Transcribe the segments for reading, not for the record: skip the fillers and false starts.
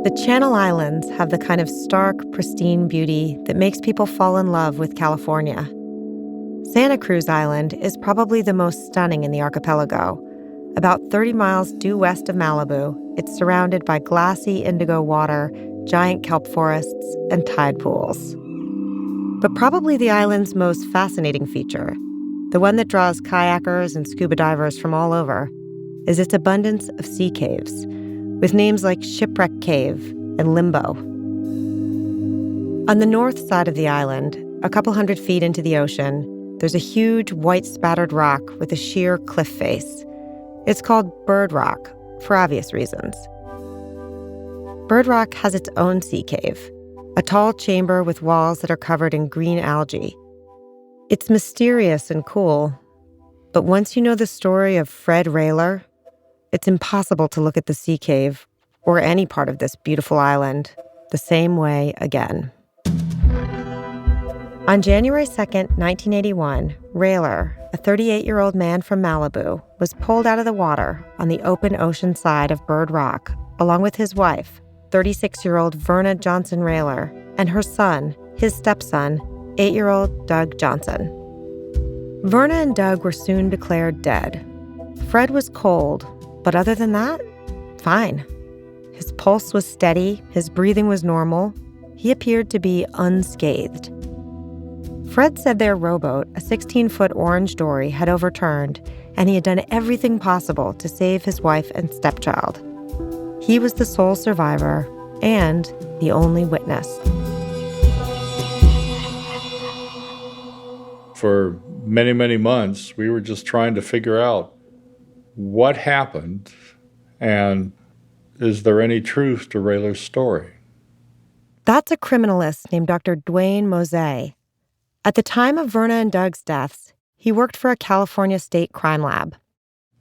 The Channel Islands have the kind of stark, pristine beauty that makes people fall in love with California. Santa Cruz Island is probably the most stunning in the archipelago. About 30 miles due west of Malibu, it's surrounded by glassy indigo water, giant kelp forests, and tide pools. But probably the island's most fascinating feature, the one that draws kayakers and scuba divers from all over, is its abundance of sea caves, with names like Shipwreck Cave and Limbo. On the north side of the island, a couple hundred feet into the ocean, there's a huge white spattered rock with a sheer cliff face. It's called Bird Rock, for obvious reasons. Bird Rock has its own sea cave, a tall chamber with walls that are covered in green algae. It's mysterious and cool, but once you know the story of Fred Roehler, it's impossible to look at the sea cave, or any part of this beautiful island, the same way again. On January 2nd, 1981, Roehler, a 38-year-old man from Malibu, was pulled out of the water on the open ocean side of Bird Rock, along with his wife, 36-year-old Verna Johnson-Roehler, and her son, his stepson, 8-year-old Doug Johnson. Verna and Doug were soon declared dead. Fred was cold, but other than that, fine. His pulse was steady, his breathing was normal. He appeared to be unscathed. Fred said their rowboat, a 16-foot orange dory, had overturned, and he had done everything possible to save his wife and stepchild. He was the sole survivor and the only witness. For many, many months, we were just trying to figure out what happened, and is there any truth to Roehler's story? That's a criminalist named Dr. Duane Mose. At the time of Verna and Doug's deaths, he worked for a California state crime lab.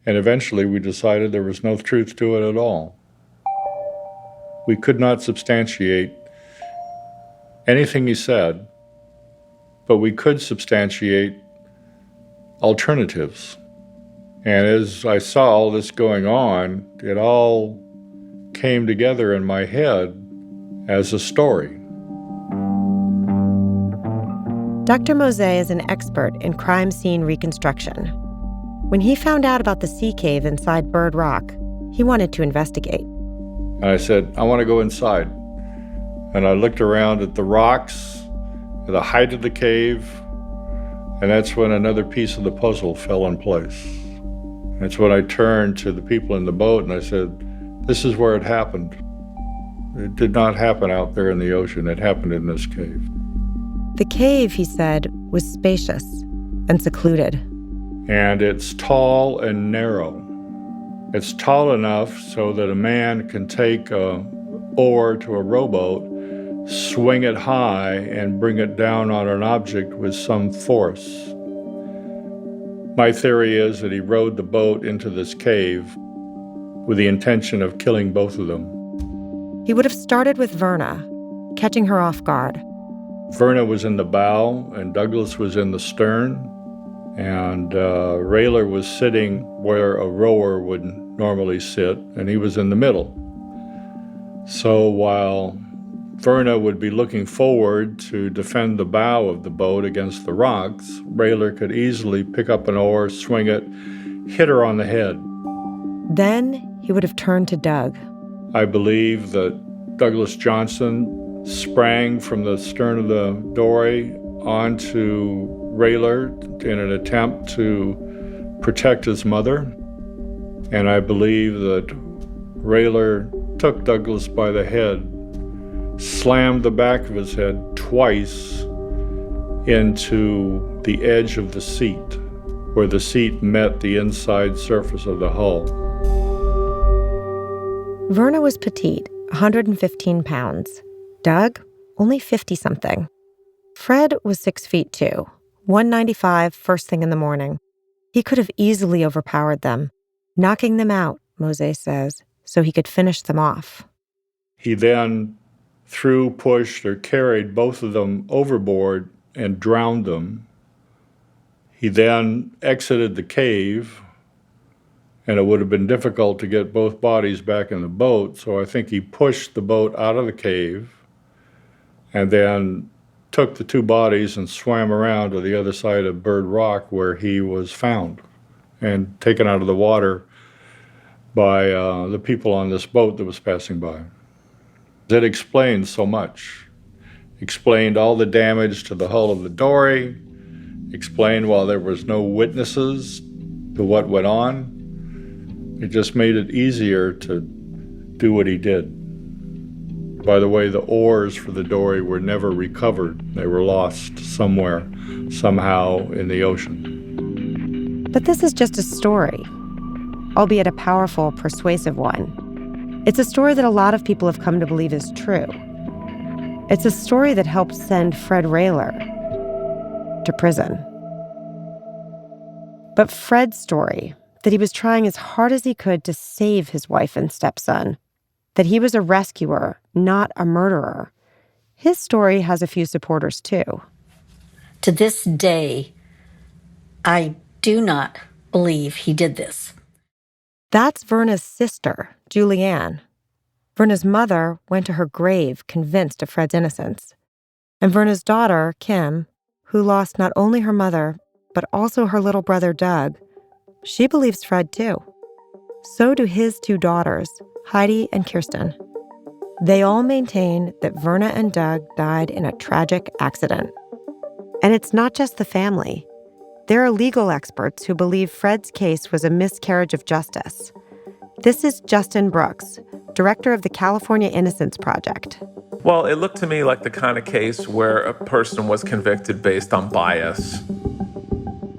And eventually we decided there was no truth to it at all. We could not substantiate anything he said, but we could substantiate alternatives. And as I saw all this going on, it all came together in my head as a story. Dr. Mose is an expert in crime scene reconstruction. When he found out about the sea cave inside Bird Rock, he wanted to investigate. And I said, I want to go inside. And I looked around at the rocks, at the height of the cave, and that's when another piece of the puzzle fell in place. That's when I turned to the people in the boat and I said, this is where it happened. It did not happen out there in the ocean. It happened in this cave. The cave, he said, was spacious and secluded. And it's tall and narrow. It's tall enough so that a man can take an oar to a rowboat, swing it high, and bring it down on an object with some force. My theory is that he rowed the boat into this cave with the intention of killing both of them. He would have started with Verna, catching her off guard. Verna was in the bow and Douglas was in the stern, and Roehler was sitting where a rower would normally sit, and he was in the middle. So while Verna would be looking forward to defend the bow of the boat against the rocks, Roehler could easily pick up an oar, swing it, hit her on the head. Then he would have turned to Doug. I believe that Douglas Johnson sprang from the stern of the dory onto Roehler in an attempt to protect his mother. And I believe that Roehler took Douglas by the head, slammed the back of his head twice into the edge of the seat, where the seat met the inside surface of the hull. Verna was petite, 115 pounds. Doug, only 50-something. Fred was 6 feet 2, 195 first thing in the morning. He could have easily overpowered them, knocking them out, Mose says, so he could finish them off. He then threw, pushed, or carried both of them overboard and drowned them. He then exited the cave and it would have been difficult to get both bodies back in the boat, so I think he pushed the boat out of the cave and then took the two bodies and swam around to the other side of Bird Rock where he was found and taken out of the water by the people on this boat that was passing by. It explained so much. Explained all the damage to the hull of the dory, explained why there was no witnesses to what went on. It just made it easier to do what he did. By the way, the oars for the dory were never recovered. They were lost somewhere, somehow in the ocean. But this is just a story, albeit a powerful, persuasive one. It's a story that a lot of people have come to believe is true. It's a story that helped send Fred Roehler to prison. But Fred's story, that he was trying as hard as he could to save his wife and stepson, that he was a rescuer, not a murderer, his story has a few supporters too. To this day, I do not believe he did this. That's Verna's sister, Julianne. Verna's mother went to her grave convinced of Fred's innocence. And Verna's daughter, Kim, who lost not only her mother, but also her little brother, Doug, she believes Fred too. So do his two daughters, Heidi and Kirsten. They all maintain that Verna and Doug died in a tragic accident. And it's not just the family. There are legal experts who believe Fred's case was a miscarriage of justice. This is Justin Brooks, director of the California Innocence Project. Well, it looked to me like the kind of case where a person was convicted based on bias.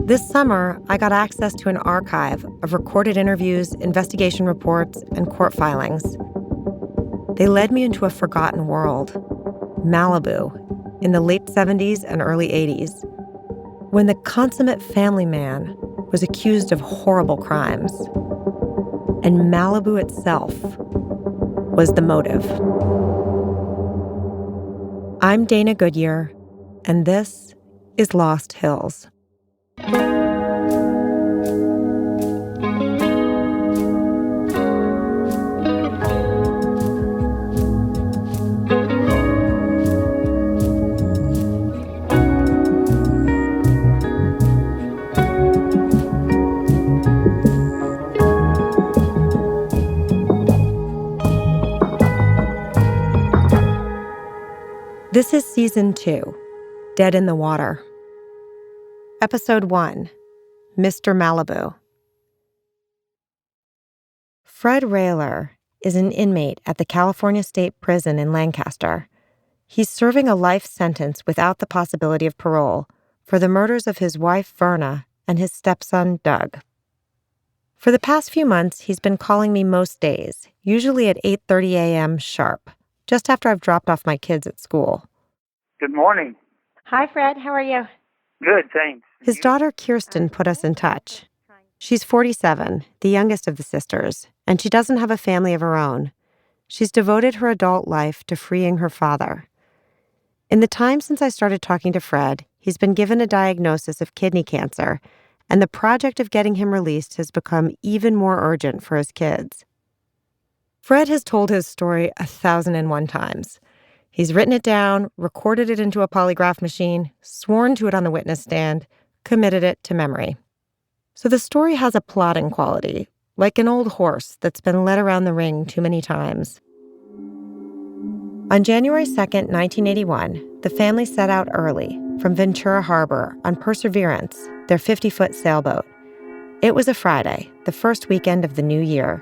This summer, I got access to an archive of recorded interviews, investigation reports, and court filings. They led me into a forgotten world, Malibu, in the late 70s and early 80s, when the consummate family man was accused of horrible crimes. And Malibu itself was the motive. I'm Dana Goodyear, and this is Lost Hills. This is Season 2, Dead in the Water. Episode 1, Mr. Malibu. Fred Roehler is an inmate at the California State Prison in Lancaster. He's serving a life sentence without the possibility of parole for the murders of his wife, Verna, and his stepson, Doug. For the past few months, he's been calling me most days, usually at 8:30 a.m. sharp, just after I've dropped off my kids at school. Good morning. Hi, Fred. How are you? Good, thanks. His daughter, Kirsten, put us in touch. She's 47, the youngest of the sisters, and she doesn't have a family of her own. She's devoted her adult life to freeing her father. In the time since I started talking to Fred, he's been given a diagnosis of kidney cancer, and the project of getting him released has become even more urgent for his kids. Fred has told his story 1,001 times. He's written it down, recorded it into a polygraph machine, sworn to it on the witness stand, committed it to memory. So the story has a plotting quality, like an old horse that's been led around the ring too many times. On January 2nd, 1981, the family set out early from Ventura Harbor on Perseverance, their 50-foot sailboat. It was a Friday, the first weekend of the new year.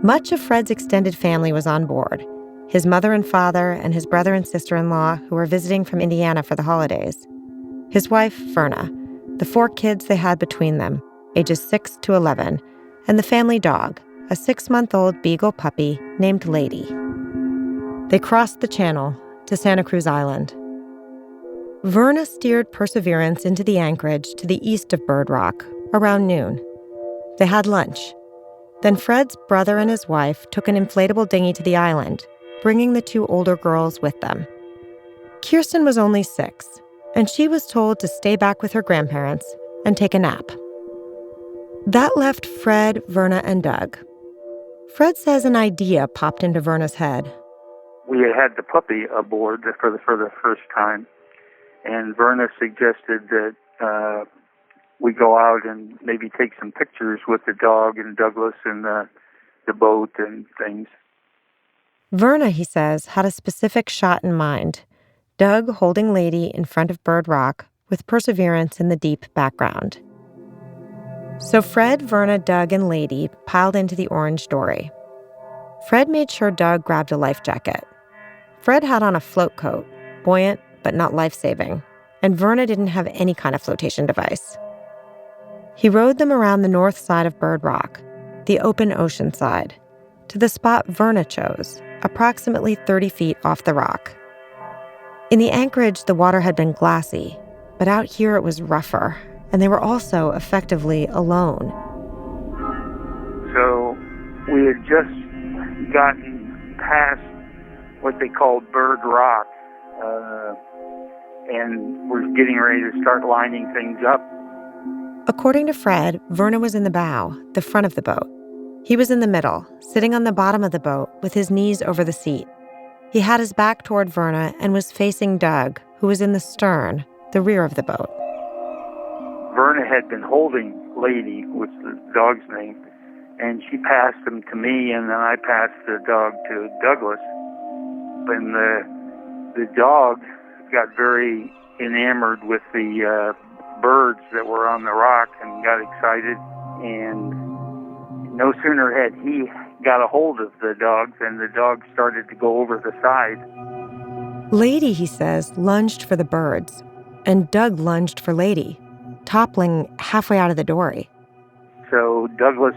Much of Fred's extended family was on board. His mother and father and his brother and sister-in-law who were visiting from Indiana for the holidays. His wife, Verna, the 4 kids they had between them, ages 6 to 11, and the family dog, a 6-month-old beagle puppy named Lady. They crossed the channel to Santa Cruz Island. Verna steered Perseverance into the anchorage to the east of Bird Rock around noon. They had lunch. Then Fred's brother and his wife took an inflatable dinghy to the island, bringing the 2 older girls with them. Kirsten was only 6, and she was told to stay back with her grandparents and take a nap. That left Fred, Verna, and Doug. Fred says an idea popped into Verna's head. We had the puppy aboard for the first time, and Verna suggested that we go out and maybe take some pictures with the dog and Douglas and the boat and things. Verna, he says, had a specific shot in mind. Doug holding Lady in front of Bird Rock with Perseverance in the deep background. So Fred, Verna, Doug, and Lady piled into the orange dory. Fred made sure Doug grabbed a life jacket. Fred had on a float coat, buoyant but not life-saving, and Verna didn't have any kind of flotation device. He rowed them around the north side of Bird Rock, the open ocean side, to the spot Verna chose, approximately 30 feet off the rock. In the anchorage, the water had been glassy, but out here it was rougher, and they were also effectively alone. So we had just gotten past what they called Bird Rock, and we're getting ready to start lining things up. According to Fred, Verna was in the bow, the front of the boat. He was in the middle, sitting on the bottom of the boat with his knees over the seat. He had his back toward Verna and was facing Doug, who was in the stern, the rear of the boat. Verna had been holding Lady, which is the dog's name, and she passed him to me, and then I passed the dog to Douglas. And the dog got very enamored with the birds that were on the rock and got excited. And no sooner had he got a hold of the dog than the dog started to go over the side. Lady, he says, lunged for the birds, and Doug lunged for Lady, toppling halfway out of the dory. So Douglas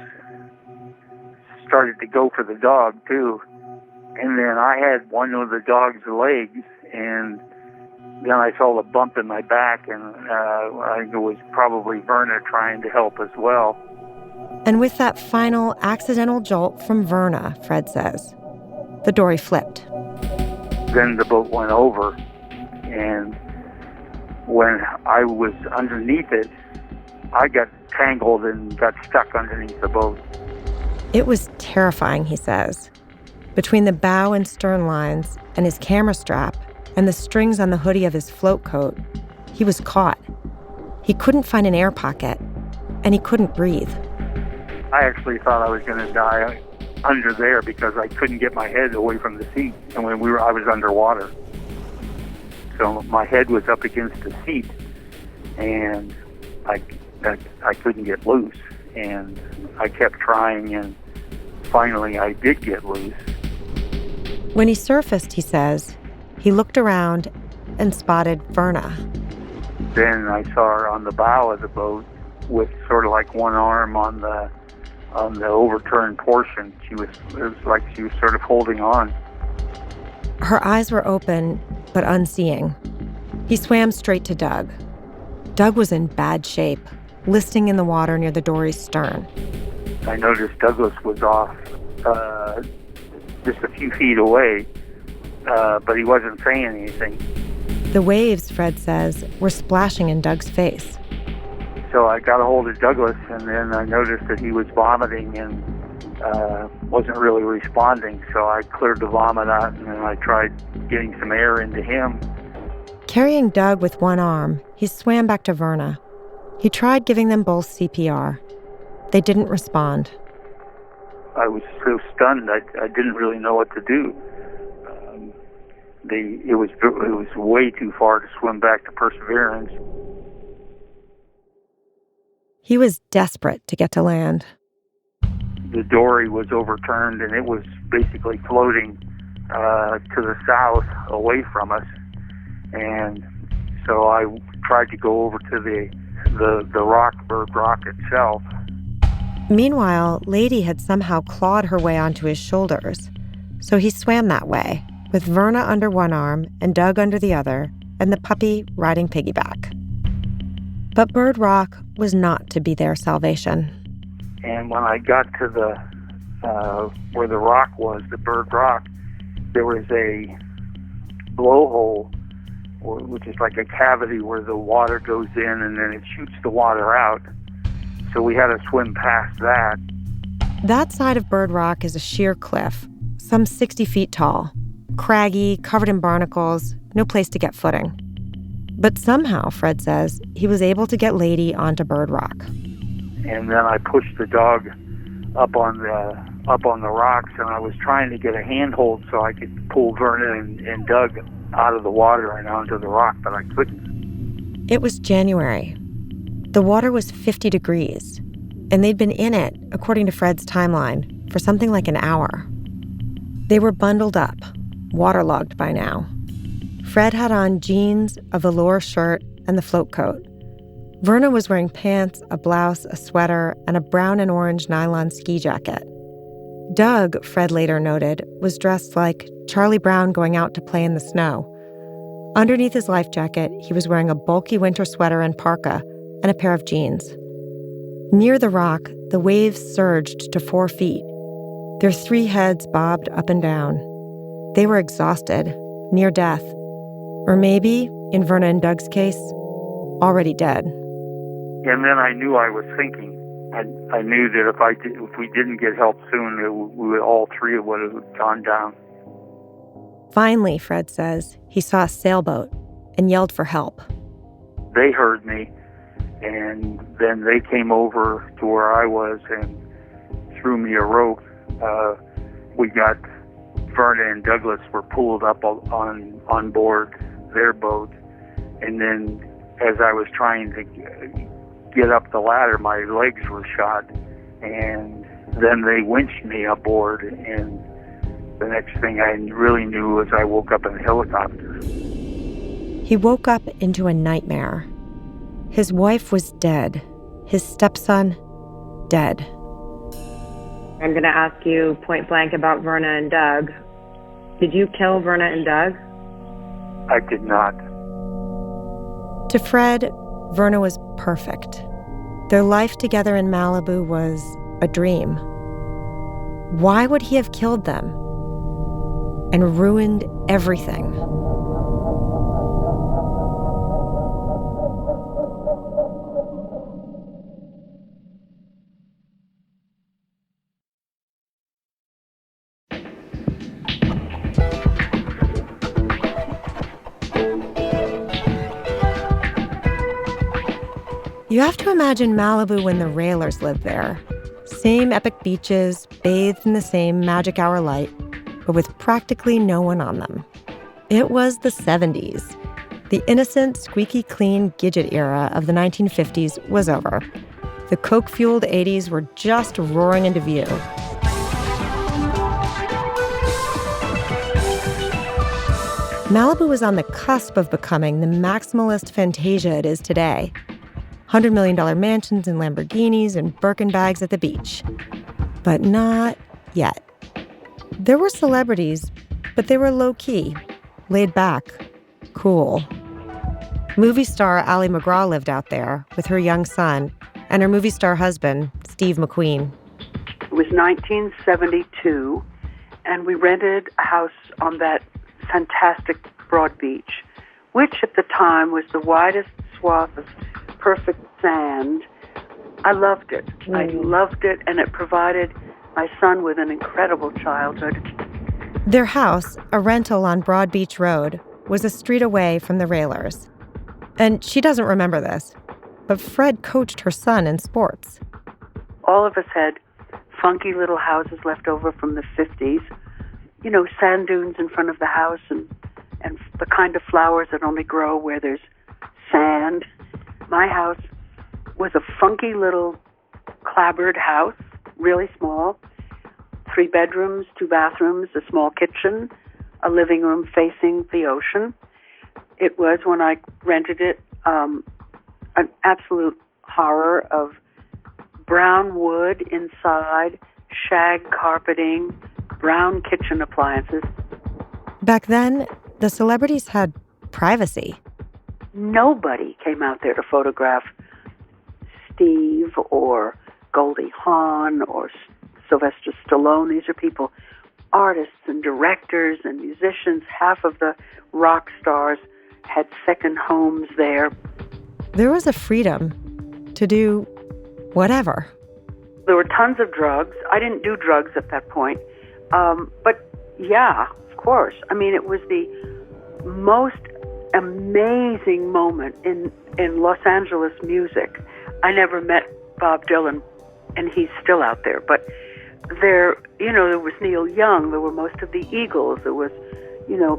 started to go for the dog, too. And then I had one of the dog's legs, and then I felt a bump in my back, and I think it was probably Verna trying to help as well. And with that final accidental jolt from Verna, Fred says, the dory flipped. Then the boat went over, and when I was underneath it, I got tangled and got stuck underneath the boat. It was terrifying, he says. Between the bow and stern lines and his camera strap and the strings on the hoodie of his float coat, he was caught. He couldn't find an air pocket, and he couldn't breathe. I actually thought I was going to die under there because I couldn't get my head away from the seat, and I was underwater. So my head was up against the seat, and I couldn't get loose. And I kept trying, and finally I did get loose. When he surfaced, he says, he looked around and spotted Verna. Then I saw her on the bow of the boat with sort of like one arm on the overturned portion. It was like she was sort of holding on. Her eyes were open, but unseeing. He swam straight to Doug. Doug was in bad shape, listing in the water near the dory's stern. I noticed Douglas was off just a few feet away, but he wasn't saying anything. The waves, Fred says, were splashing in Doug's face. So I got a hold of Douglas, and then I noticed that he was vomiting and wasn't really responding. So I cleared the vomit out, and then I tried getting some air into him. Carrying Doug with one arm, he swam back to Verna. He tried giving them both CPR. They didn't respond. I was so stunned, I didn't really know what to do. It was way too far to swim back to Perseverance. He was desperate to get to land. The dory was overturned, and it was basically floating to the south away from us. And so I tried to go over to the rock, Bird Rock itself. Meanwhile, Lady had somehow clawed her way onto his shoulders. So he swam that way, with Verna under one arm and Doug under the other, and the puppy riding piggyback. But Bird Rock was not to be their salvation. And when I got to where the rock was, the Bird Rock, there was a blowhole, which is like a cavity where the water goes in and then it shoots the water out. So we had to swim past that. That side of Bird Rock is a sheer cliff, some 60 feet tall, craggy, covered in barnacles, no place to get footing. But somehow, Fred says, he was able to get Lady onto Bird Rock. And then I pushed the dog up on the rocks, and I was trying to get a handhold so I could pull Verna and Doug out of the water and onto the rock, but I couldn't. It was January. The water was 50 degrees, and they'd been in it, according to Fred's timeline, for something like an hour. They were bundled up, waterlogged by now. Fred had on jeans, a velour shirt, and the float coat. Verna was wearing pants, a blouse, a sweater, and a brown and orange nylon ski jacket. Doug, Fred later noted, was dressed like Charlie Brown going out to play in the snow. Underneath his life jacket, he was wearing a bulky winter sweater and parka and a pair of jeans. Near the rock, the waves surged to 4 feet. Their 3 heads bobbed up and down. They were exhausted, near death. Or maybe, in Verna and Doug's case, already dead. And then I knew I was sinking. I knew that if we didn't get help soon, all three would have gone down. Finally, Fred says, he saw a sailboat and yelled for help. They heard me, and then they came over to where I was and threw me a rope. We got Verna and Douglas were pulled up on board their boat, and then as I was trying to get up the ladder, my legs were shot, and then they winched me aboard, and the next thing I really knew was I woke up in a helicopter. He woke up into a nightmare. His wife was dead. His stepson, dead. I'm going to ask you point blank about Verna and Doug. Did you kill Verna and Doug? I did not. To Fred, Verna was perfect. Their life together in Malibu was a dream. Why would he have killed them and ruined everything? You have to imagine Malibu when the Roehlers lived there. Same epic beaches, bathed in the same magic hour light, but with practically no one on them. It was the 70s. The innocent, squeaky clean Gidget era of the 1950s was over. The coke-fueled 80s were just roaring into view. Malibu was on the cusp of becoming the maximalist fantasia it is today. $100 million mansions and Lamborghinis and Birkin bags at the beach. But not yet. There were celebrities, but they were low-key, laid back, cool. Movie star Ally McGraw lived out there with her young son and her movie star husband, Steve McQueen. It was 1972, and we rented a house on that fantastic broad beach, which at the time was the widest swath of perfect sand. I loved it. I loved it, and it provided my son with an incredible childhood. Their house, a rental on Broad Beach Road, was a street away from the Roehlers. And she doesn't remember this, but Fred coached her son in sports. All of us had funky little houses left over from the 50s. You know, sand dunes in front of the house and the kind of flowers that only grow where there's sand. My house was a funky little clapboard house, really small, 3 bedrooms, 2 bathrooms, a small kitchen, a living room facing the ocean. It was, when I rented it, an absolute horror of brown wood inside, shag carpeting, brown kitchen appliances. Back then, the celebrities had privacy. Nobody came out there to photograph Steve or Goldie Hawn or Sylvester Stallone. These are people, artists and directors and musicians. Half of the rock stars had second homes there. There was a freedom to do whatever. There were tons of drugs. I didn't do drugs at that point. But yeah, of course. I mean, it was the most amazing moment in Los Angeles music. I never met Bob Dylan, and he's still out there. But there was Neil Young. There were most of the Eagles. There was,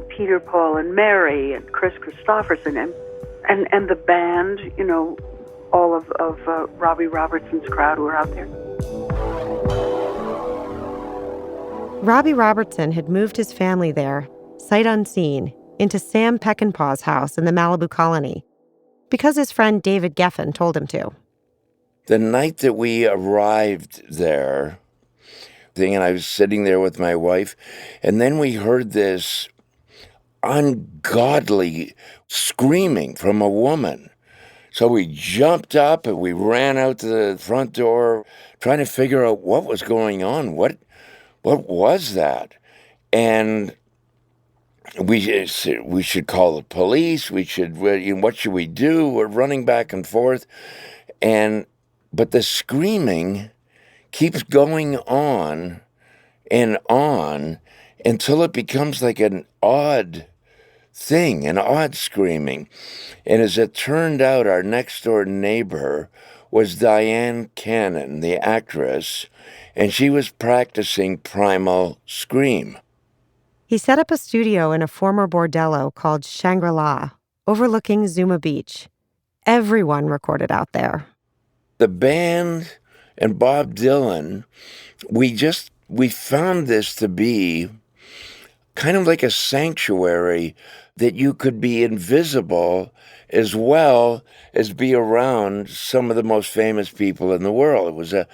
Peter, Paul, and Mary, and Chris Christopherson, and the band. All of Robbie Robertson's crowd were out there. Robbie Robertson had moved his family there, sight unseen, into Sam Peckinpah's house in the Malibu colony, because his friend David Geffen told him to. The night that we arrived there, and I was sitting there with my wife, and then we heard this ungodly screaming from a woman. So we jumped up and we ran out to the front door, trying to figure out what was going on. What was that? And we should call the police. What should we do? We're running back and forth. But the screaming keeps going on and on until it becomes like an odd thing, an odd screaming. And as it turned out, our next door neighbor was Diane Cannon, the actress, and she was practicing primal scream. He set up a studio in a former bordello called Shangri-La, overlooking Zuma Beach. Everyone recorded out there. The band and Bob Dylan, we found this to be kind of like a sanctuary that you could be invisible as well as be around some of the most famous people in the world. It was a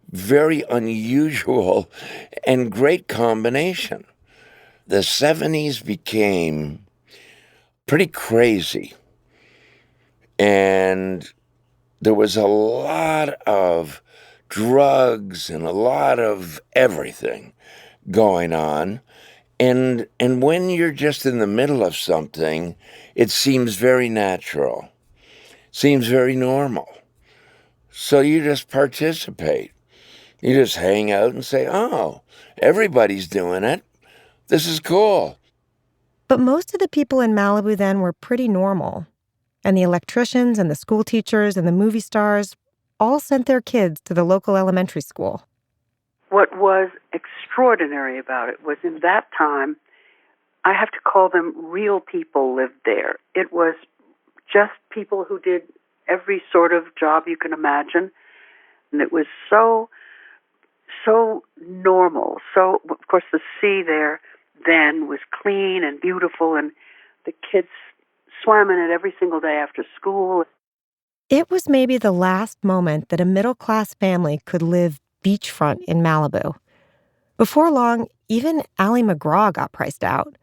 very unusual and great combination. The 70s became pretty crazy, and there was a lot of drugs and a lot of everything going on. And when you're just in the middle of something, it seems very natural, seems very normal. So you just participate. You just hang out and say, oh, everybody's doing it. This is cool. But most of the people in Malibu then were pretty normal. And the electricians and the school teachers and the movie stars all sent their kids to the local elementary school. What was extraordinary about it was in that time, I have to call them real people lived there. It was just people who did every sort of job you can imagine. And it was so normal. So, of course, the sea there then was clean and beautiful, and the kids swam in it every single day after school. It was maybe the last moment that a middle-class family could live beachfront in Malibu. Before long, even Allie McGraw got priced out.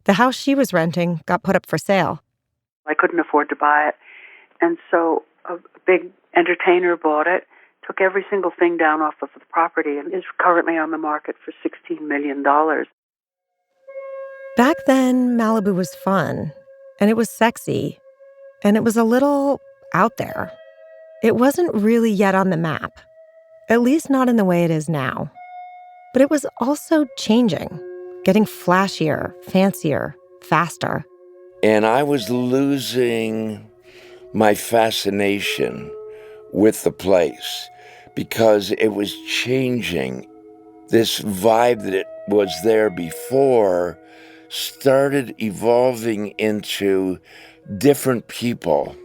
The house she was renting got put up for sale. I couldn't afford to buy it, and so a big entertainer bought it, took every single thing down off of the property, and is currently on the market for $16 million. Back then, Malibu was fun, and it was sexy, and it was a little out there. It wasn't really yet on the map, at least not in the way it is now. But it was also changing, getting flashier, fancier, faster. And I was losing my fascination with the place because it was changing. This vibe that it was there before started evolving into different people.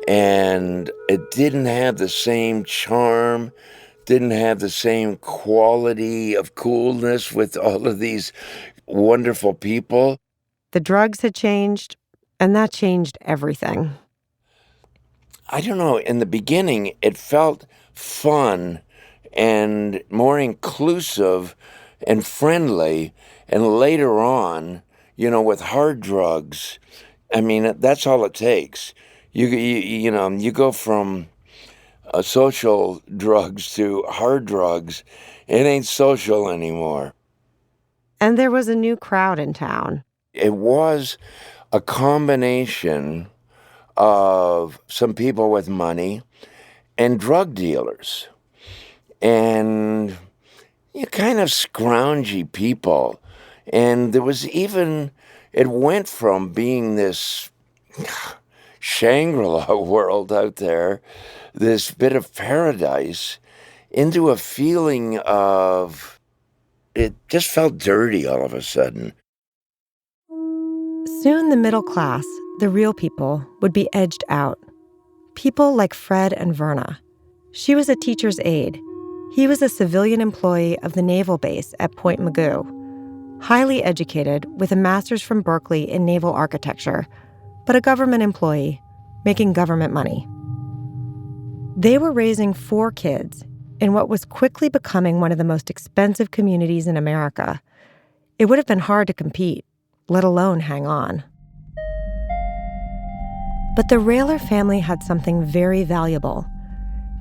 And it didn't have the same charm, didn't have the same quality of coolness with all of these wonderful people. The drugs had changed, and that changed everything. I don't know, in the beginning, it felt fun and more inclusive and friendly. And later on, with hard drugs, I mean, that's all it takes. You go from social drugs to hard drugs. It ain't social anymore. And there was a new crowd in town. It was a combination of some people with money and drug dealers and kind of scroungy people. And there was even, it went from being this Shangri-La world out there, this bit of paradise, into a feeling of, it just felt dirty all of a sudden. Soon the middle class, the real people, would be edged out. People like Fred and Verna. She was a teacher's aide. He was a civilian employee of the naval base at Point Mugu, highly educated with a master's from Berkeley in naval architecture, but a government employee, making government money. They were raising 4 kids in what was quickly becoming one of the most expensive communities in America. It would have been hard to compete, let alone hang on. But the Roehler family had something very valuable.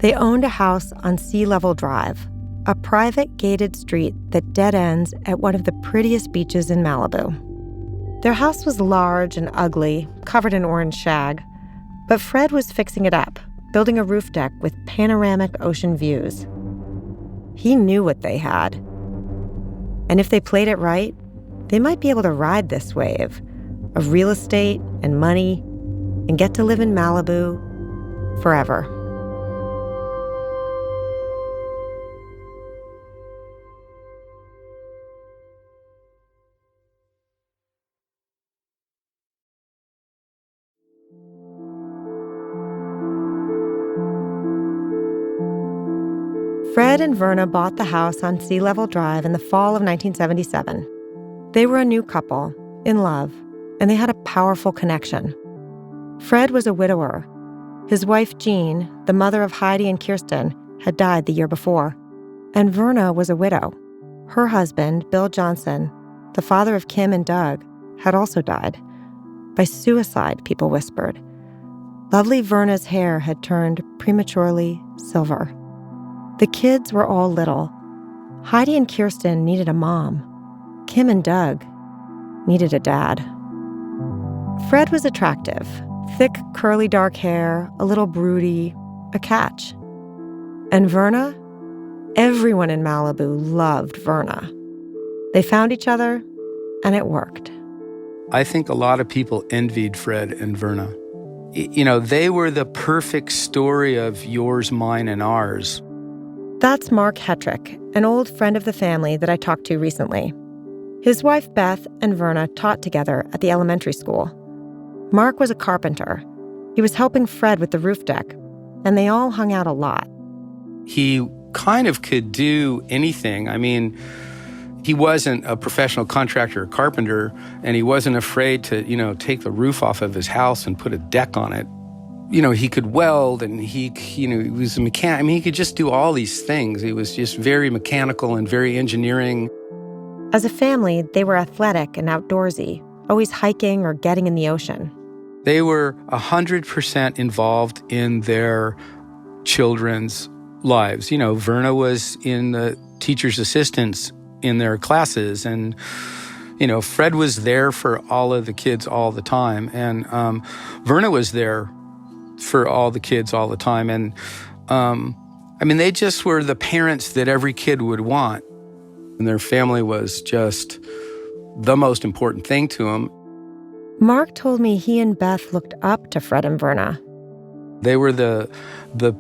They owned a house on Sea Level Drive, a private gated street that dead ends at one of the prettiest beaches in Malibu. Their house was large and ugly, covered in orange shag, but Fred was fixing it up, building a roof deck with panoramic ocean views. He knew what they had. And if they played it right, they might be able to ride this wave of real estate and money and get to live in Malibu forever. Fred and Verna bought the house on Sea Level Drive in the fall of 1977. They were a new couple, in love, and they had a powerful connection. Fred was a widower. His wife, Jean, the mother of Heidi and Kirsten, had died the year before. And Verna was a widow. Her husband, Bill Johnson, the father of Kim and Doug, had also died. By suicide, people whispered. Lovely Verna's hair had turned prematurely silver. The kids were all little. Heidi and Kirsten needed a mom. Kim and Doug needed a dad. Fred was attractive. Thick, curly dark hair, a little broody, a catch. And Verna? Everyone in Malibu loved Verna. They found each other, and it worked. I think a lot of people envied Fred and Verna. They were the perfect story of yours, mine, and ours. That's Mark Hetrick, an old friend of the family that I talked to recently. His wife Beth and Verna taught together at the elementary school. Mark was a carpenter. He was helping Fred with the roof deck, and they all hung out a lot. He kind of could do anything. I mean, he wasn't a professional contractor or carpenter, and he wasn't afraid to, take the roof off of his house and put a deck on it. He could weld, and he was a mechanic. I mean, he could just do all these things. He was just very mechanical and very engineering. As a family, they were athletic and outdoorsy, always hiking or getting in the ocean. They were 100% involved in their children's lives. Verna was in the teacher's assistants in their classes, and, Fred was there for all of the kids all the time. And Verna was there for all the kids all the time. And, they just were the parents that every kid would want. And their family was just the most important thing to them. Mark told me he and Beth looked up to Fred and Verna. They were the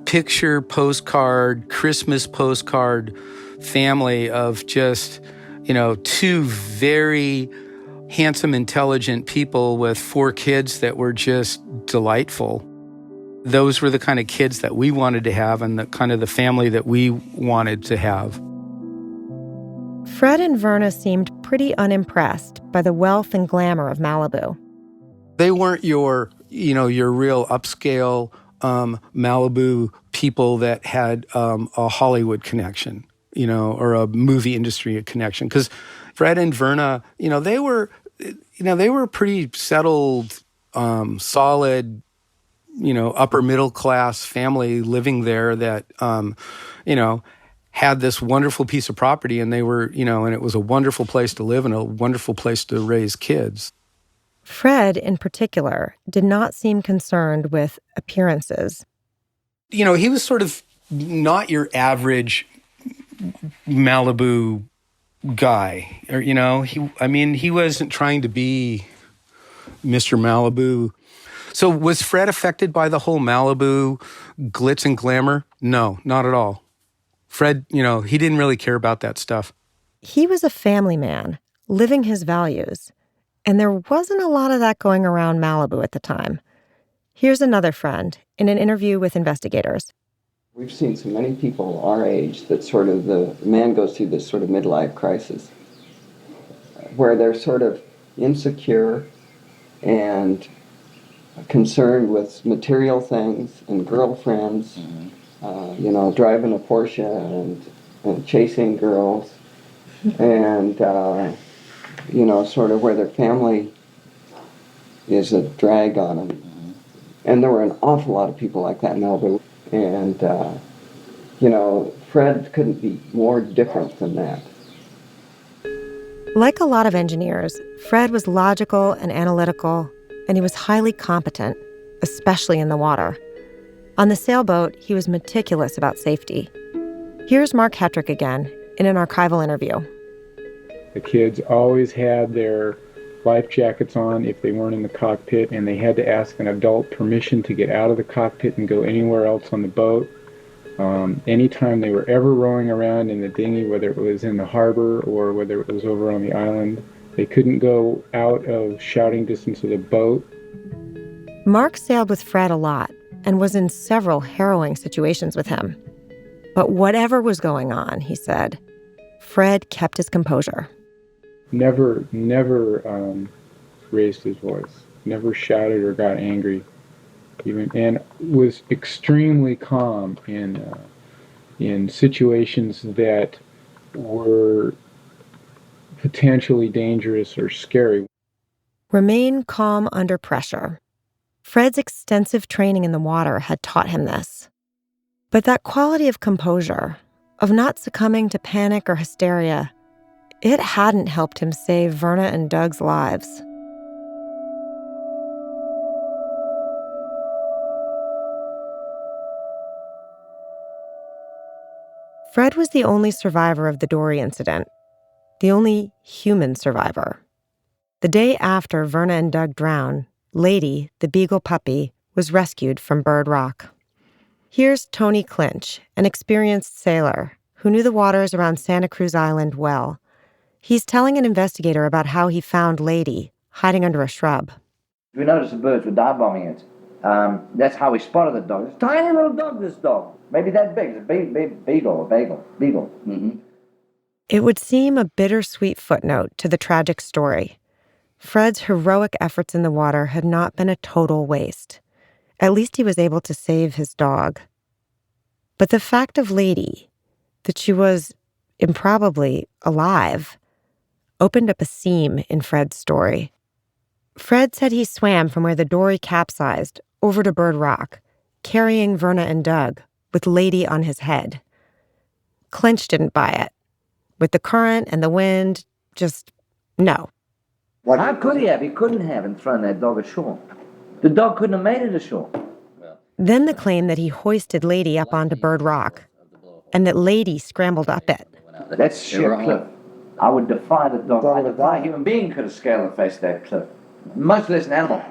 picture postcard, Christmas postcard family of just, 2 very handsome, intelligent people with 4 kids that were just delightful. Those were the kind of kids that we wanted to have and the kind of the family that we wanted to have. Fred and Verna seemed pretty unimpressed by the wealth and glamour of Malibu. They weren't your real upscale Malibu people that had a Hollywood connection, or a movie industry connection. Because Fred and Verna, they were pretty settled, solid, upper middle class family living there that, had this wonderful piece of property, and they were, and it was a wonderful place to live and a wonderful place to raise kids. Fred, in particular, did not seem concerned with appearances. He was sort of not your average Malibu guy. Or, he wasn't trying to be Mr. Malibu. So was Fred affected by the whole Malibu glitz and glamour? No, not at all. Fred, he didn't really care about that stuff. He was a family man, living his values. And there wasn't a lot of that going around Malibu at the time. Here's another friend in an interview with investigators. We've seen so many people our age that sort of the man goes through this sort of midlife crisis where they're sort of insecure and concerned with material things and girlfriends, driving a Porsche and chasing girls and, sort of where their family is a drag on them. And there were an awful lot of people like that in Malibu. And, Fred couldn't be more different than that. Like a lot of engineers, Fred was logical and analytical, and he was highly competent, especially in the water. On the sailboat, he was meticulous about safety. Here's Mark Hetrick again in an archival interview. The kids always had their life jackets on if they weren't in the cockpit, and they had to ask an adult permission to get out of the cockpit and go anywhere else on the boat. Anytime they were ever rowing around in the dinghy, whether it was in the harbor or whether it was over on the island, they couldn't go out of shouting distance of the boat. Mark sailed with Fred a lot and was in several harrowing situations with him. But whatever was going on, he said, Fred kept his composure. Never raised his voice, never shouted or got angry, and was extremely calm in situations that were potentially dangerous or scary. Remain calm under pressure. Fred's extensive training in the water had taught him this. But that quality of composure, of not succumbing to panic or hysteria, it hadn't helped him save Verna and Doug's lives. Fred was the only survivor of the dory incident, the only human survivor. The day after Verna and Doug drowned, Lady, the beagle puppy, was rescued from Bird Rock. Here's Tony Clinch, an experienced sailor who knew the waters around Santa Cruz Island well. He's telling an investigator about how he found Lady hiding under a shrub. We noticed the birds were dive bombing it. That's how we spotted the dog. It's a tiny little dog, this dog. Maybe that big. It's a beagle. Mm-hmm. It would seem a bittersweet footnote to the tragic story. Fred's heroic efforts in the water had not been a total waste. At least he was able to save his dog. But the fact of Lady, that she was improbably alive, opened up a seam in Fred's story. Fred said he swam from where the dory capsized over to Bird Rock, carrying Verna and Doug, with Lady on his head. Clinch didn't buy it. With the current and the wind, just no. How could he have? He couldn't have and thrown that dog ashore. The dog couldn't have made it ashore. Then the claim that he hoisted Lady up onto Bird Rock, and that Lady scrambled up it. That's sheer cliff. I would defy the dog. I defy a human being could have scaled the face of that cliff. Much less an animal.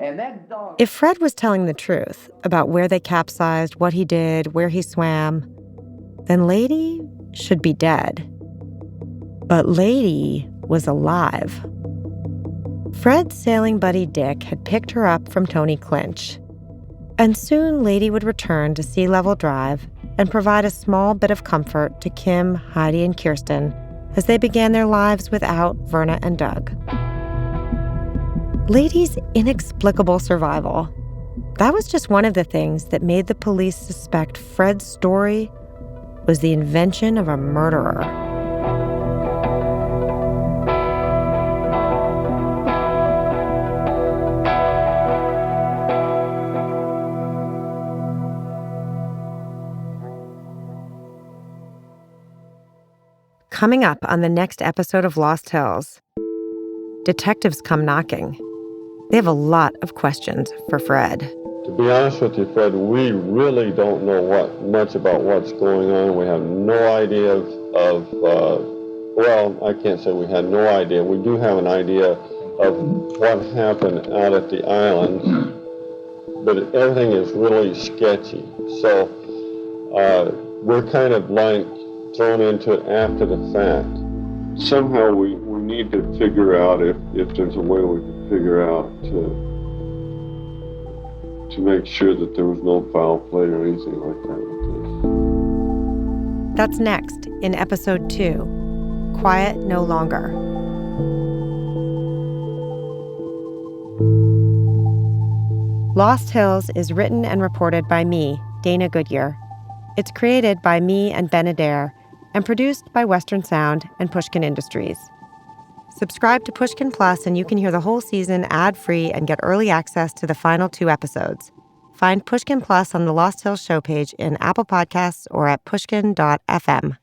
And that dog... If Fred was telling the truth about where they capsized, what he did, where he swam, then Lady should be dead. But Lady was alive. Fred's sailing buddy Dick had picked her up from Tony Clinch. And soon Lady would return to Sea Level Drive and provide a small bit of comfort to Kim, Heidi, and Kirsten as they began their lives without Verna and Doug. Lady's inexplicable survival, that was just one of the things that made the police suspect Fred's story was the invention of a murderer. Coming up on the next episode of Lost Hills, detectives come knocking. They have a lot of questions for Fred. To be honest with you, Fred, we really don't know much about what's going on. We have no idea well, I can't say we had no idea. We do have an idea of what happened out at the island, but everything is really sketchy. So we're kind of like thrown into it after the fact. Somehow we need to figure out if there's a way we can figure out to make sure that there was no foul play or anything like that with this. That's next in episode 2, Quiet No Longer. Lost Hills is written and reported by me, Dana Goodyear. It's created by me and Ben Adair and produced by Western Sound and Pushkin Industries. Subscribe to Pushkin Plus and you can hear the whole season ad-free and get early access to the final 2 episodes. Find Pushkin Plus on the Lost Hills show page in Apple Podcasts or at pushkin.fm.